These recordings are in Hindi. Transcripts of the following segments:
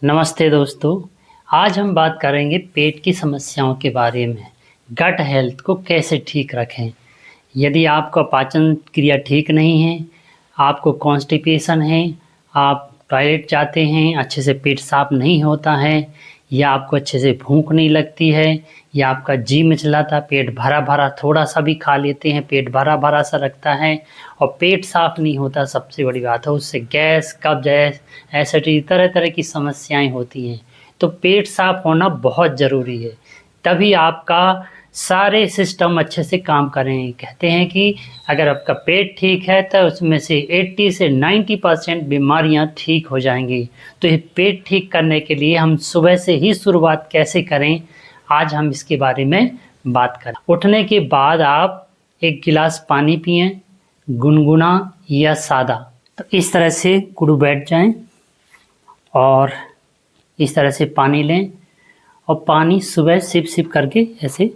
नमस्ते दोस्तों। आज हम बात करेंगे पेट की समस्याओं के बारे में। गट हेल्थ को कैसे ठीक रखें। यदि आपका पाचन क्रिया ठीक नहीं है, आपको कॉन्स्टिपेशन है, आप टॉयलेट जाते हैं, अच्छे से पेट साफ नहीं होता है, या आपको अच्छे से भूख नहीं लगती है, या आपका जी मिचलाता, पेट भरा भरा, थोड़ा सा भी खा लेते हैं पेट भरा भरा सा लगता है, और पेट साफ नहीं होता, सबसे बड़ी बात है उससे गैस, कब्ज, एसिडिटी, तरह तरह की समस्याएं होती हैं। तो पेट साफ होना बहुत ज़रूरी है, तभी आपका सारे सिस्टम अच्छे से काम करें। कहते हैं कि अगर आपका पेट ठीक है तो उसमें से 80 से 90% बीमारियां ठीक हो जाएंगी। तो ये पेट ठीक करने के लिए हम सुबह से ही शुरुआत कैसे करें, आज हम इसके बारे में बात करें। उठने के बाद आप एक गिलास पानी पिएं, गुनगुना या सादा। तो इस तरह से कुड़ू बैठ जाएं और इस तरह से पानी लें, और पानी सुबह सिप सिप करके ऐसे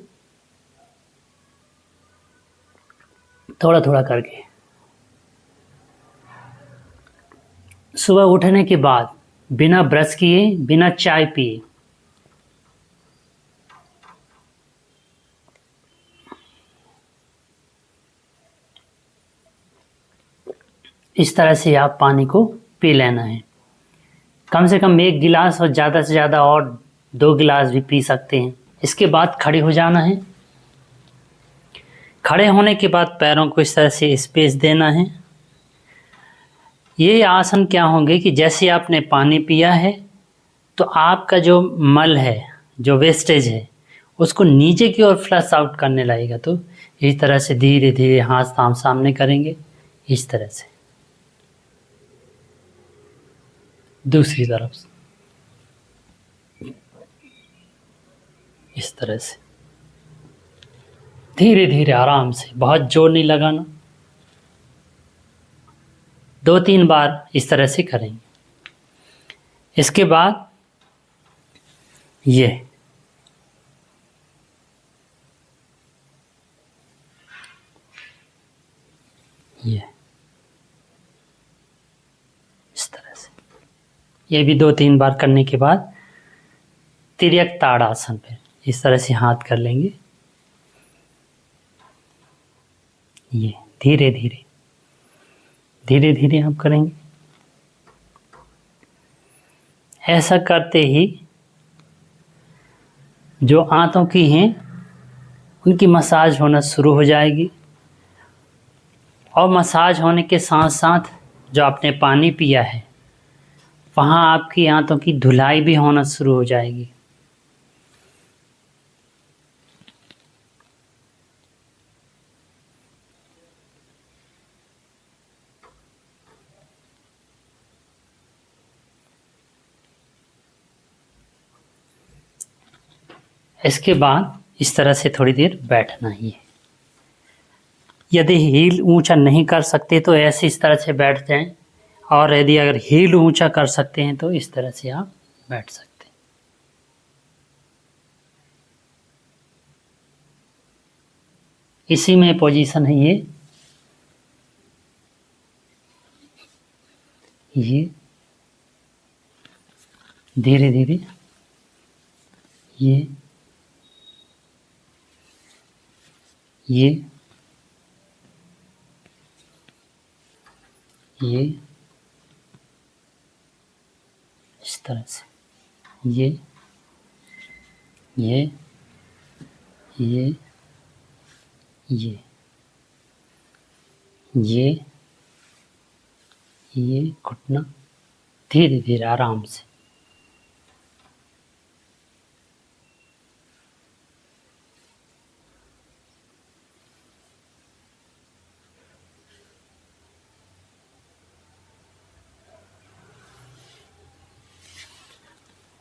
थोड़ा थोड़ा करके। सुबह उठने के बाद बिना ब्रश किए, बिना चाय पिए इस तरह से आप पानी को पी लेना है। कम से कम 1 गिलास, और ज़्यादा से ज़्यादा और 2 गिलास भी पी सकते हैं। इसके बाद खड़े हो जाना है। खड़े होने के बाद पैरों को इस तरह से स्पेस देना है। ये आसन क्या होंगे कि जैसे आपने पानी पिया है तो आपका जो मल है, जो वेस्टेज है, उसको नीचे की ओर फ्लश आउट करने लगेगा। तो इस तरह से धीरे धीरे हाथ सामने करेंगे, इस तरह से। दूसरी तरफ से इस तरह से धीरे धीरे आराम से, बहुत जोर नहीं लगाना। 2-3 बार इस तरह से करेंगे। इसके बाद ये इस तरह से, ये भी 2-3 बार करने के बाद तिर्यक ताड़ासन पे इस तरह से हाथ कर लेंगे। ये धीरे धीरे धीरे धीरे आप करेंगे। ऐसा करते ही जो आंतों की हैं उनकी मसाज होना शुरू हो जाएगी, और मसाज होने के साथ साथ जो आपने पानी पिया है वहाँ आपकी आंतों की धुलाई भी होना शुरू हो जाएगी। इसके बाद इस तरह से थोड़ी देर बैठना ही है। यदि हील ऊंचा नहीं कर सकते तो ऐसे इस तरह से बैठ जाएं, और यदि अगर हील ऊंचा कर सकते हैं तो इस तरह से आप बैठ सकते हैं। इसी में पोजीशन है ये धीरे धीरे ये इस तरह से ये घुटना, धीरे धीरे आराम से।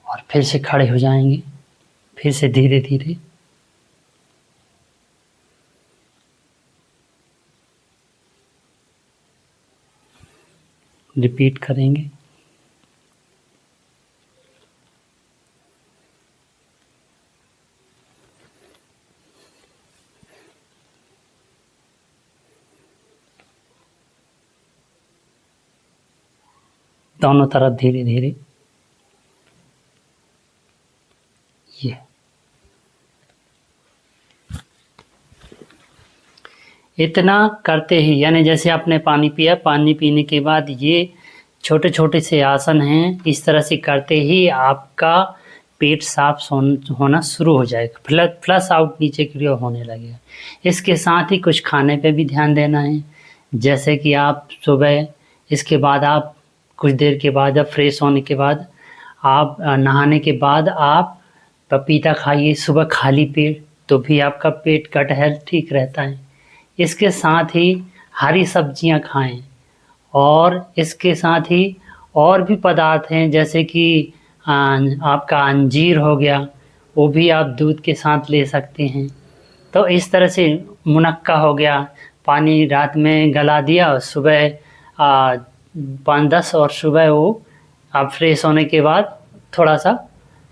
और फिर से खड़े हो जाएंगे, फिर से धीरे धीरे। रिपीट करेंगे। दोनों तरफ धीरे धीरे। ये इतना करते ही, यानी जैसे आपने पानी पिया, पानी पीने के बाद ये छोटे छोटे से आसन हैं, इस तरह से करते ही आपका पेट साफ होना शुरू हो जाएगा, फ्लश आउट नीचे की ओर होने लगेगा। इसके साथ ही कुछ खाने पे भी ध्यान देना है, जैसे कि आप सुबह, इसके बाद आप कुछ देर के बाद, जब फ्रेश होने के बाद, आप नहाने के बाद आप पपीता खाइए सुबह खाली पेट, तो भी आपका पेट गट हेल्थ ठीक रहता है। इसके साथ ही हरी सब्जियां खाएं, और इसके साथ ही और भी पदार्थ हैं, जैसे कि आपका अंजीर हो गया, वो भी आप दूध के साथ ले सकते हैं। तो इस तरह से मुनक्का हो गया, पानी रात में गला दिया और सुबह 5-10 और सुबह वो आप फ्रेश होने के बाद थोड़ा सा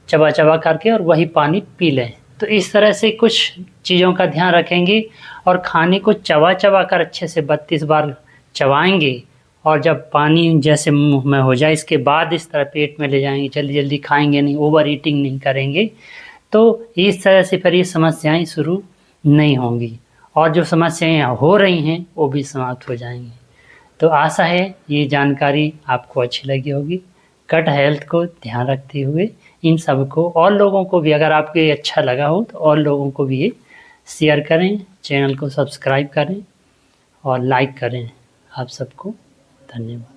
चबा चबा करके और वही पानी पी लें। तो इस तरह से कुछ चीज़ों का ध्यान रखेंगे और खाने को चबा चबा कर अच्छे से 32 बार चबाएंगे, और जब पानी जैसे मुंह में हो जाए इसके बाद इस तरह पेट में ले जाएंगे, जल्दी जल्दी खाएंगे नहीं, ओवर ईटिंग नहीं करेंगे, तो इस तरह से फिर ये समस्याएं शुरू नहीं होंगी, और जो समस्याएं हो रही हैं वो भी समाप्त हो जाएंगी। तो आशा है ये जानकारी आपको अच्छी लगी होगी। गट हेल्थ को ध्यान रखते हुए इन सब को, और लोगों को भी, अगर आपको ये अच्छा लगा हो तो और लोगों को भी ये शेयर करें, चैनल को सब्सक्राइब करें और लाइक करें। आप सबको धन्यवाद।